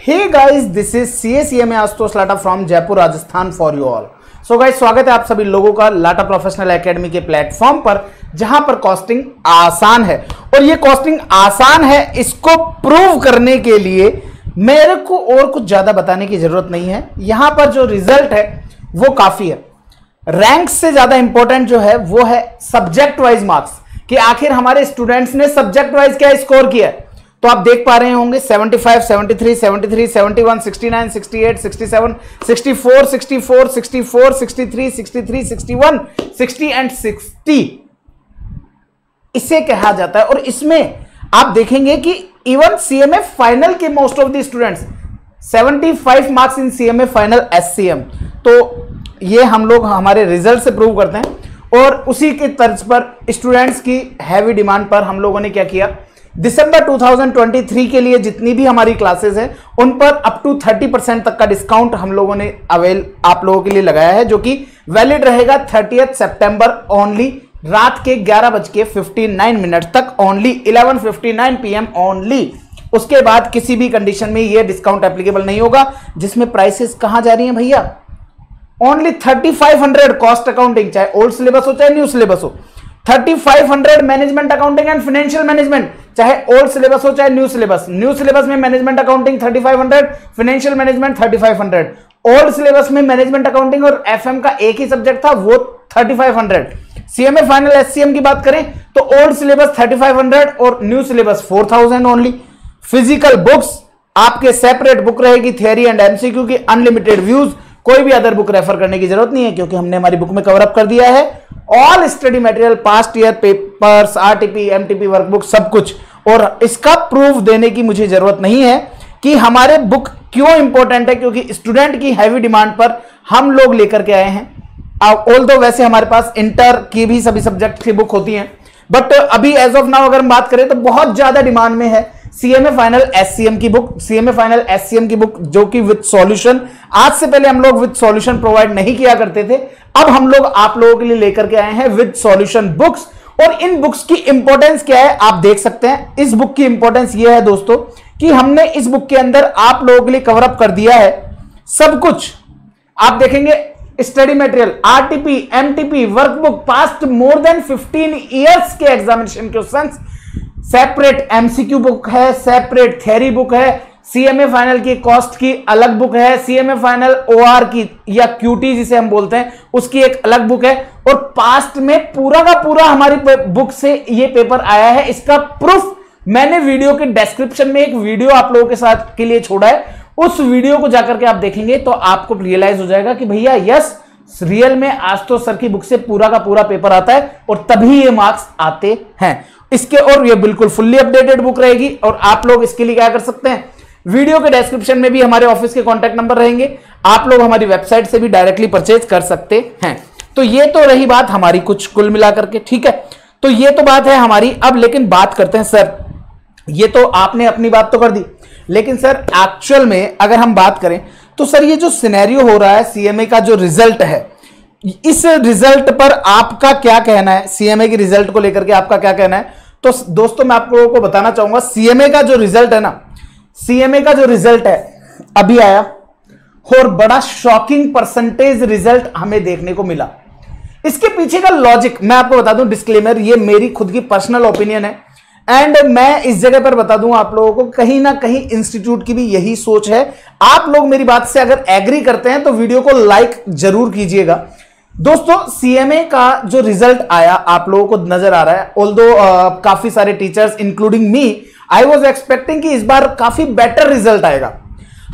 Hey guys, this is CACMA Ashutosh Lata from Jaipur Rajasthan for you all. So guys, स्वागत है आप सभी लोगों का लाटा प्रोफेशनल एकेडमी के प्लेटफॉर्म पर, जहां पर कॉस्टिंग आसान है। और ये कॉस्टिंग आसान है, इसको प्रूव करने के लिए मेरे को और कुछ ज्यादा बताने की जरूरत नहीं है। यहां पर जो रिजल्ट है वो काफी है। रैंक से ज्यादा इंपॉर्टेंट जो है वो है सब्जेक्ट वाइज मार्क्स, कि आखिर हमारे स्टूडेंट्स ने सब्जेक्ट वाइज क्या स्कोर किया है। तो आप देख पा रहे होंगे 75, 73, 73, 71, 69, 68, 67, 64, 64, 64, 63, 63, 61, 60 एंड 60 इसे कहा जाता है। और इसमें आप देखेंगे कि इवन CMA फाइनल के most of the students 75 marks in CMA final SCM। तो ये हम लोग हमारे रिजल्ट से प्रूव करते हैं। और उसी के तर्ज पर स्टूडेंट्स की हैवी डिमांड पर हम लोगों ने क्या किया, दिसंबर 2023 के लिए जितनी भी हमारी क्लासेस हैं उन पर अप टू 30% तक का डिस्काउंट हम लोगों ने आप लोगों के लिए लगाया है, जो कि वैलिड रहेगा 30 सितंबर ओनली, रात के 11:59 तक ओनली, 11:59 PM ओनली। उसके बाद किसी भी कंडीशन में यह डिस्काउंट एप्लीकेबल नहीं होगा। जिसमें प्राइसेस कहां जा रही हैं भैया, ओनली 3500 कॉस्ट अकाउंटिंग, चाहे ओल्ड सिलेबस हो चाहे न्यू सिलेबस हो। 3500 management accounting and financial management, चाहे ओल्ड सिलेबस हो चाहे न्यू सिलेबस। न्यू सिलेबस में management accounting 3500, financial management 3500। Old syllabus में मैनेजमेंट अकाउंटिंग और FM का एक ही सब्जेक्ट था, वो 3500। CMA फाइनल SCM की बात करें तो ओल्ड सिलेबस 3500 और new syllabus 4000 only. Physical books आपके सेपरेट बुक रहेगी, थियरी एंड MCQ की अनलिमिटेड व्यूज। कोई भी अदर बुक रेफर करने की जरूरत नहीं है, क्योंकि हमने हमारी बुक में कवर अप कर दिया है all study material, past year papers, RTP, MTP workbook, सब कुछ। और इसका प्रूफ देने की मुझे जरूरत नहीं है कि हमारे बुक क्यों इंपॉर्टेंट है, क्योंकि स्टूडेंट की हैवी डिमांड पर हम लोग लेकर के आए हैं। ऑल्दो वैसे हमारे पास इंटर की भी सभी सब्जेक्ट की बुक होती हैं, बट अभी एज ऑफ नाउ अगर हम बात करें तो बहुत ज्यादा डिमांड में है CMA फाइनल SCM की बुक। CMA फाइनल SCM की बुक जो कि विद सॉल्यूशन, आज से पहले हम लोग विद सॉल्यूशन प्रोवाइड नहीं किया करते थे, अब हम लोग आप लोगों के लिए लेकर के आए हैं विद सॉल्यूशन बुक्स। और इन बुक्स की इंपॉर्टेंस क्या है आप देख सकते हैं। इस बुक की इंपॉर्टेंस यह है दोस्तों कि हमने इस बुक के अंदर आप लोगों के लिए कवर अप कर दिया है सब कुछ। आप देखेंगे study material, RTP, MTP workbook, past more than 15 years के examination questions, separate MCQ book है, सेपरेट थ्योरी बुक है, CMA फाइनल की कॉस्ट की अलग बुक है, CMA फाइनल OR की या QT जिसे हम बोलते हैं उसकी एक अलग बुक है। और पास्ट में पूरा का पूरा हमारी बुक से ये पेपर आया है। इसका प्रूफ मैंने वीडियो के डिस्क्रिप्शन में एक वीडियो आप लोगों के साथ के लिए छोड़ा है, उस वीडियो को जाकर के आप देखेंगे तो आपको रियलाइज हो जाएगा कि भैया यस, रियल में आशुतोष सर की बुक से पूरा का पूरा पेपर आता है और तभी ये मार्क्स आते हैं इसके। और ये बिल्कुल फुल्ली अपडेटेड बुक रहेगी। और आप लोग इसके लिए क्या कर सकते हैं, वीडियो के डिस्क्रिप्शन में भी हमारे ऑफिस के कॉन्टैक्ट नंबर रहेंगे, आप लोग हमारी वेबसाइट से भी डायरेक्टली परचेज कर सकते हैं। तो ये तो रही बात हमारी कुछ कुल मिलाकर के, ठीक है। तो ये तो बात है हमारी। अब लेकिन बात करते हैं सर, ये तो आपने अपनी बात तो कर दी, लेकिन सर एक्चुअल में अगर हम बात करें तो सर ये जो सिनेरियो हो रहा है CMA का जो रिजल्ट है, इस रिजल्ट पर आपका क्या कहना है, CMA के रिजल्ट को लेकर के आपका क्या कहना है। तो दोस्तों मैं आप लोगों को बताना चाहूंगा, CMA का जो रिजल्ट है ना, CMA का जो रिजल्ट है अभी आया और बड़ा शॉकिंग परसेंटेज रिजल्ट हमें देखने को मिला। इसके पीछे का लॉजिक मैं आपको बता दूं, डिस्क्लेमर, ये मेरी खुद की पर्सनल ओपिनियन है एंड मैं इस जगह पर बता दूं आप लोगों को, कहीं ना कहीं इंस्टीट्यूट की भी यही सोच है। आप लोग मेरी बात से अगर एग्री करते हैं तो वीडियो को लाइक जरूर कीजिएगा। दोस्तों CMA का जो रिजल्ट आया आप लोगों को नजर आ रहा है, ऑल्दो काफी सारे teachers including me, I was expecting कि इस बार काफी बेटर रिजल्ट आएगा।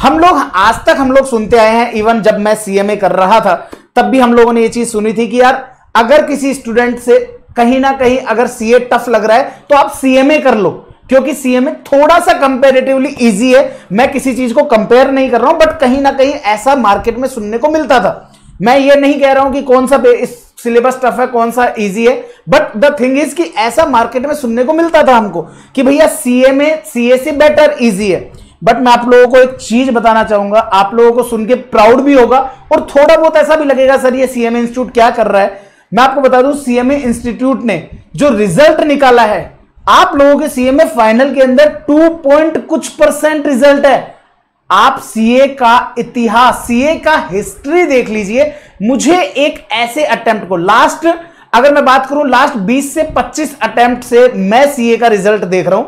हम लोग आज तक हम लोग सुनते आए हैं, इवन जब मैं CMA कर रहा था तब भी हम लोगों ने ये चीज सुनी थी कि यार अगर किसी स्टूडेंट से कहीं ना कहीं अगर CA टफ लग रहा है तो आप CMA कर लो, क्योंकि CMA थोड़ा सा कंपेरेटिवली इजी है। मैं किसी चीज को कंपेयर नहीं कर रहा हूं, बट कहीं ना कहीं ऐसा मार्केट में सुनने को मिलता था। मैं ये नहीं कह रहा हूं कि कौन सा सिलेबस टफ है कौन सा इजी है, बट द थिंग इज कि ऐसा मार्केट में सुनने को मिलता था हमको कि भैया CMA CA से बेटर इजी है। बट मैं आप लोगों को एक चीज बताना चाहूंगा, आप लोगों को सुन के प्राउड भी होगा और थोड़ा बहुत ऐसा भी लगेगा सर ये CMA इंस्टीट्यूट क्या कर रहा है। मैं आपको बता दूं, CMA इंस्टीट्यूट ने जो रिजल्ट निकाला है, आप लोगों के CMA फाइनल के अंदर 2 पॉइंट कुछ % रिजल्ट है। आप सीए का इतिहास, सीए का हिस्ट्री देख लीजिए। मुझे एक ऐसे अटेम्प्ट को लास्ट, अगर मैं बात करूं लास्ट 20 से 25 अटेम्प्ट से मैं सीए का रिजल्ट देख रहा हूं,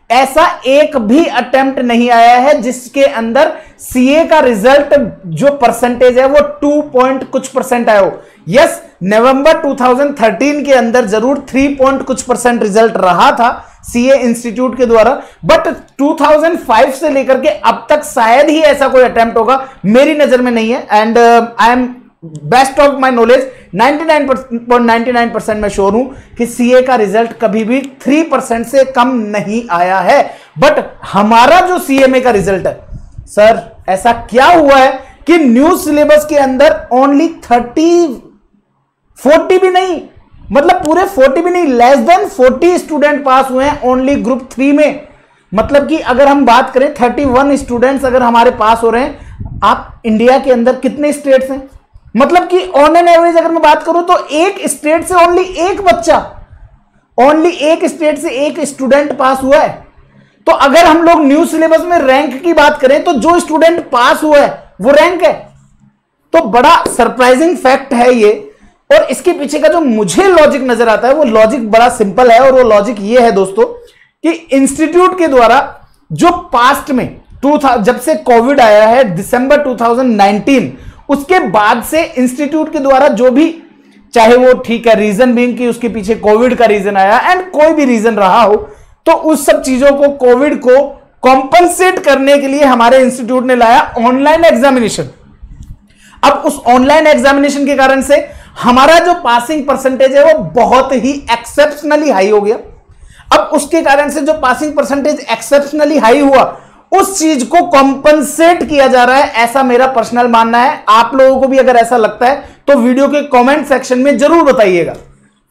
ऐसा एक भी अटेम्प्ट नहीं आया है जिसके अंदर सीए का रिजल्ट जो परसेंटेज है वो 2 पॉइंट कुछ परसेंट आया हो। यस, नवंबर 2013 के अंदर जरूर 3 पॉइंट कुछ परसेंट रिजल्ट रहा था सीए इंस्टीट्यूट के द्वारा, बट 2005 से लेकर के अब तक शायद ही ऐसा कोई अटेम्प्ट होगा, मेरी नजर में नहीं है। And I am best of my knowledge 99.99% मैं श्योर हूं कि सीए का रिजल्ट कभी भी 3% से कम नहीं आया है। बट हमारा जो सीएमए का रिजल्ट है सर, ऐसा क्या हुआ है कि न्यू सिलेबस के अंदर ओनली 40 भी नहीं, मतलब पूरे 40 भी नहीं, लेस देन 40 स्टूडेंट पास हुए हैं ओनली ग्रुप 3 में। मतलब कि अगर हम बात करें 31 स्टूडेंट्स अगर हमारे पास हो रहे हैं, आप इंडिया के अंदर कितने स्टेट्स हैं, मतलब कि ऑन एन एवरेज अगर मैं बात करूं तो एक स्टेट से ओनली एक बच्चा, ओनली एक स्टेट से एक स्टूडेंट पास हुआ है। तो अगर हम लोग न्यू सिलेबस में रैंक की बात करें तो जो स्टूडेंट पास हुआ है वो रैंक है। तो बड़ा सरप्राइजिंग फैक्ट है ये। और इसके पीछे का जो मुझे लॉजिक नजर आता है वो लॉजिक बड़ा सिंपल है, और वो लॉजिक ये है दोस्तों कि इंस्टीट्यूट के द्वारा जो पास्ट में जब से कोविड आया है दिसंबर 2019, उसके बाद से इंस्टीट्यूट के द्वारा जो भी, चाहे वो ठीक है रीजन बीइंग कि उसके पीछे कोविड का रीजन आया एंड कोई भी रीजन रहा हो, तो उस सब चीजों को, कोविड को कॉम्पनसेट करने के लिए हमारे इंस्टीट्यूट ने लाया ऑनलाइन एग्जामिनेशन। अब उस ऑनलाइन एग्जामिनेशन के कारण से हमारा जो पासिंग परसेंटेज है वो बहुत ही एक्सेप्शनली हाई हो गया। अब उसके कारण से जो पासिंग परसेंटेज एक्सेप्शनली हाई हुआ, उस चीज को कॉम्पनसेट किया जा रहा है, ऐसा मेरा पर्सनल मानना है। आप लोगों को भी अगर ऐसा लगता है तो वीडियो के कमेंट सेक्शन में जरूर बताइएगा।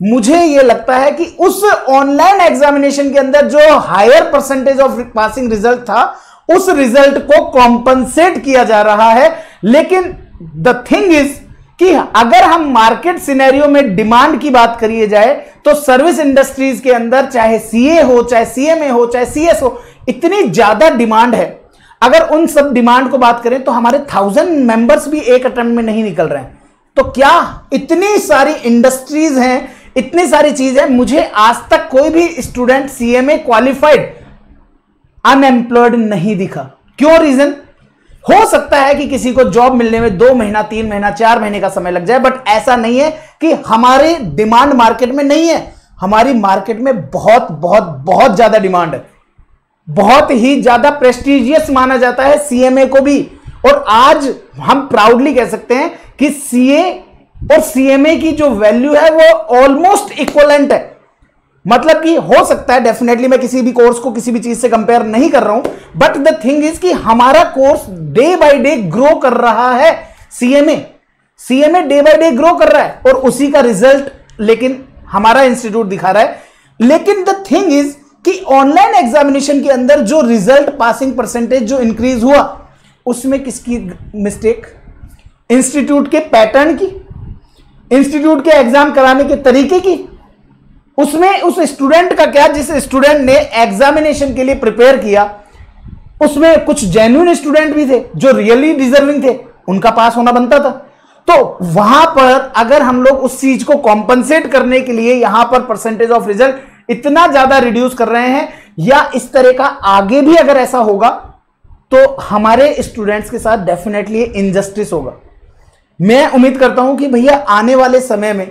मुझे यह लगता है कि उस ऑनलाइन एग्जामिनेशन के अंदर जो higher percentage of passing result था, उस रिजल्ट को कॉम्पनसेट किया जा रहा है। लेकिन द थिंग इज कि अगर हम मार्केट सिनेरियो में डिमांड की बात करिए जाए तो सर्विस इंडस्ट्रीज के अंदर चाहे सीए हो, चाहे सीएमए हो, चाहे सीएस हो, इतनी ज्यादा डिमांड है। अगर उन सब डिमांड को बात करें तो हमारे 1000 मेंबर्स भी एक अटेम्प्ट में नहीं निकल रहे हैं। तो क्या इतनी सारी इंडस्ट्रीज हैं, इतनी सारी चीज है, मुझे आज तक कोई भी स्टूडेंट सीएमए क्वालिफाइड अनएम्प्लॉयड नहीं दिखा। क्यों? रीजन हो सकता है कि किसी को जॉब मिलने में 2 महीना, 3 महीना, 4 महीने का समय लग जाए, बट ऐसा नहीं है कि हमारे डिमांड मार्केट में नहीं है। हमारी मार्केट में बहुत बहुत बहुत ज्यादा डिमांड है, बहुत ही ज्यादा प्रेस्टिजियस माना जाता है सीएमए को भी। और आज हम प्राउडली कह सकते हैं कि सीए और सीएमए की जो वैल्यू है वो ऑलमोस्ट इक्वलेंट है। मतलब कि हो सकता है, डेफिनेटली मैं किसी भी कोर्स को किसी भी चीज से कंपेयर नहीं कर रहा हूं, बट द थिंग इज कि हमारा course day by day grow कर रहा है। CMA day by day grow कर रहा है और उसी का रिजल्ट लेकिन हमारा इंस्टीट्यूट दिखा रहा है। लेकिन द थिंग इज कि ऑनलाइन एग्जामिनेशन के अंदर जो रिजल्ट पासिंग परसेंटेज जो इंक्रीज हुआ, उसमें किसकी मिस्टेक? इंस्टीट्यूट के पैटर्न की, इंस्टीट्यूट के एग्जाम कराने के तरीके की। उसमें उस स्टूडेंट का क्या, जिस स्टूडेंट ने एग्जामिनेशन के लिए प्रिपेयर किया, उसमें कुछ जेन्युइन स्टूडेंट भी थे जो रियली डिजर्विंग थे, उनका पास होना बनता था। तो वहां पर अगर हम लोग उस चीज को कॉम्पनसेट करने के लिए यहां पर परसेंटेज ऑफ रिजल्ट इतना ज्यादा रिड्यूस कर रहे हैं, या इस तरह का आगे भी अगर ऐसा होगा तो हमारे स्टूडेंट्स के साथ डेफिनेटली इनजस्टिस होगा। मैं उम्मीद करता हूं कि भैया आने वाले समय में,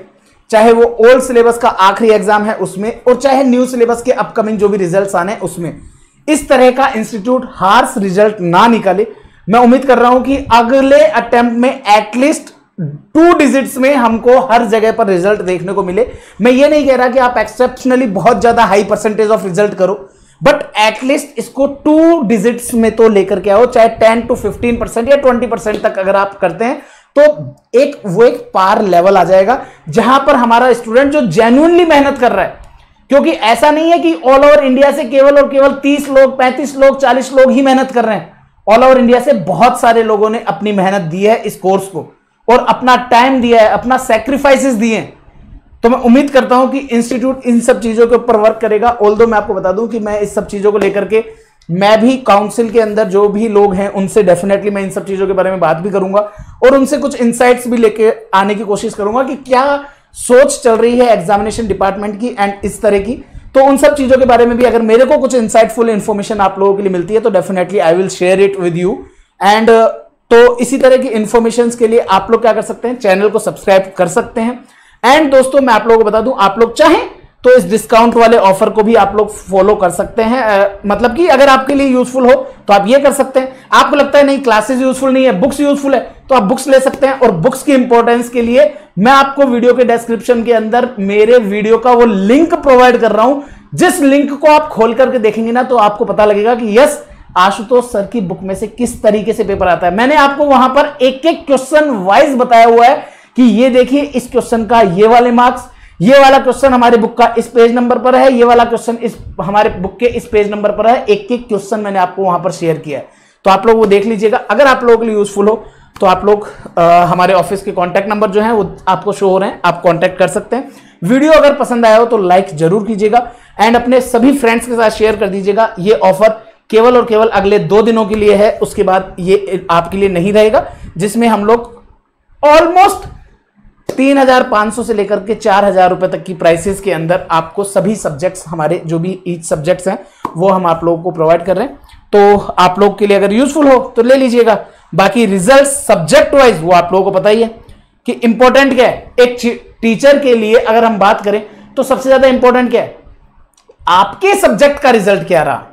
चाहे वो ओल्ड सिलेबस का आखिरी एग्जाम है उसमें, और चाहे न्यू सिलेबस के अपकमिंग जो भी रिजल्ट्स आने हैं उसमें, इस तरह का इंस्टीट्यूट हार्श रिजल्ट ना निकाले। मैं उम्मीद कर रहा हूं कि अगले अटेम्प्ट में एटलीस्ट 2 डिजिट्स में हमको हर जगह पर रिजल्ट देखने को मिले। मैं ये नहीं कह रहा कि आप एक्सेप्शनली बहुत ज्यादा हाई परसेंटेज ऑफ रिजल्ट करो, बट एटलीस्ट इसको 2 डिजिट्स में तो लेकर के आओ, चाहे 10 to 15% या 20% तक अगर आप करते हैं तो एक पार लेवल आ जाएगा जहां पर हमारा स्टूडेंट जो जेन्युइनली मेहनत कर रहा है। क्योंकि ऐसा नहीं है कि ऑल ओवर इंडिया से केवल और केवल 30 लोग, 35 लोग, 40 लोग ही मेहनत कर रहे हैं। ऑल ओवर इंडिया से बहुत सारे लोगों ने अपनी मेहनत दी है इस कोर्स को, और अपना टाइम दिया है, अपना सैक्रिफाइसेस दिए हैं। तो मैं उम्मीद करता हूं कि इंस्टीट्यूट इन सब चीजों के ऊपर वर्क करेगा। ऑल्दो मैं आपको बता दूं कि मैं इस सब चीजों को लेकर के मैं भी काउंसिल के अंदर जो भी लोग हैं उनसे डेफिनेटली मैं इन सब चीजों के बारे में बात भी करूंगा और उनसे कुछ इंसाइट्स भी लेके आने की कोशिश करूंगा कि क्या सोच चल रही है एग्जामिनेशन डिपार्टमेंट की एंड इस तरह की। तो उन सब चीजों के बारे में भी अगर मेरे को कुछ इंसाइटफुल इंफॉर्मेशन आप लोगों के लिए मिलती है तो definitely I will share it with you. And तो इसी तरह की इंफॉर्मेशन के लिए आप लोग क्या कर सकते हैं, चैनल को सब्सक्राइब कर सकते हैं। एंड दोस्तों मैं आप लोगों को बता दूं, आप लोग चाहें तो इस डिस्काउंट वाले ऑफर को भी आप लोग फॉलो कर सकते हैं। मतलब कि अगर आपके लिए यूजफुल हो तो आप ये कर सकते हैं। आपको लगता है नहीं क्लासेस यूजफुल नहीं है, बुक्स यूजफुल है, तो आप बुक्स ले सकते हैं। और बुक्स की इंपॉर्टेंस के लिए मैं आपको वीडियो के डिस्क्रिप्शन के अंदर मेरे वीडियो का वो लिंक प्रोवाइड कर रहा हूं, जिस लिंक को आप खोल करके देखेंगे ना तो आपको पता लगेगा कि यस आशुतोष सर की बुक में से किस तरीके से पेपर आता है। मैंने आपको वहां पर एक एक क्वेश्चन वाइज बताया हुआ है कि ये देखिए इस क्वेश्चन का ये वाले मार्क्स, ये वाला क्वेश्चन हमारे बुक का इस पेज नंबर पर है, ये वाला क्वेश्चन इस हमारे बुक के इस पेज नंबर पर है। एक एक क्वेश्चन मैंने आपको वहां पर शेयर किया है, तो आप लोग वो देख लीजिएगा। अगर आप लोगों के लिए यूजफुल हो तो आप लोग हमारे ऑफिस के कॉन्टैक्ट नंबर जो है वो आपको शो हो रहे हैं, आप कॉन्टैक्ट कर सकते हैं। वीडियो अगर पसंद आया हो तो लाइक जरूर कीजिएगा एंड अपने सभी फ्रेंड्स के साथ शेयर कर दीजिएगा। ये ऑफर केवल और केवल अगले 2 दिनों के लिए है, उसके बाद ये आपके लिए नहीं रहेगा, जिसमें हम लोग ऑलमोस्ट 3,500 से लेकर के 4,000 रुपए तक की प्राइसेस के अंदर आपको सभी सब्जेक्ट्स, हमारे जो भी ईच सब्जेक्ट्स हैं वो हम आप लोगों को प्रोवाइड कर रहे हैं। तो आप लोग के लिए अगर यूजफुल हो तो ले लीजिएगा। बाकी रिजल्ट सब्जेक्ट वाइज वो आप लोगों को पता ही है कि इंपॉर्टेंट क्या है। एक टीचर के लिए अगर हम बात करें तो सबसे ज्यादा इंपॉर्टेंट क्या है, आपके सब्जेक्ट का रिजल्ट क्या रहा।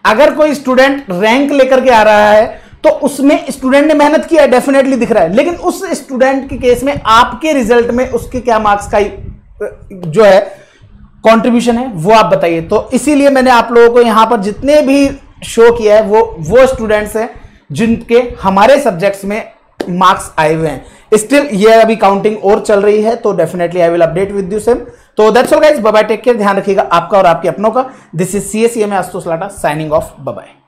अगर कोई स्टूडेंट रैंक लेकर के आ रहा है तो उसमें स्टूडेंट ने मेहनत किया है, डेफिनेटली दिख रहा है, लेकिन उस स्टूडेंट के केस में आपके रिजल्ट में उसके क्या मार्क्स का जो है कंट्रीब्यूशन है वो आप बताइए। तो इसीलिए मैंने आप लोगों को यहां पर जितने भी शो किया है वो स्टूडेंट्स हैं जिनके हमारे सब्जेक्ट्स में मार्क्स आए हुए हैं। स्टिल ये अभी काउंटिंग और चल रही है, तो definitely I will update with you same. तो that's all guys, bye bye, take care, ध्यान रखिएगा आपका और आपके अपनों का। This is CA CMA Ashutosh Lata signing off, bye bye.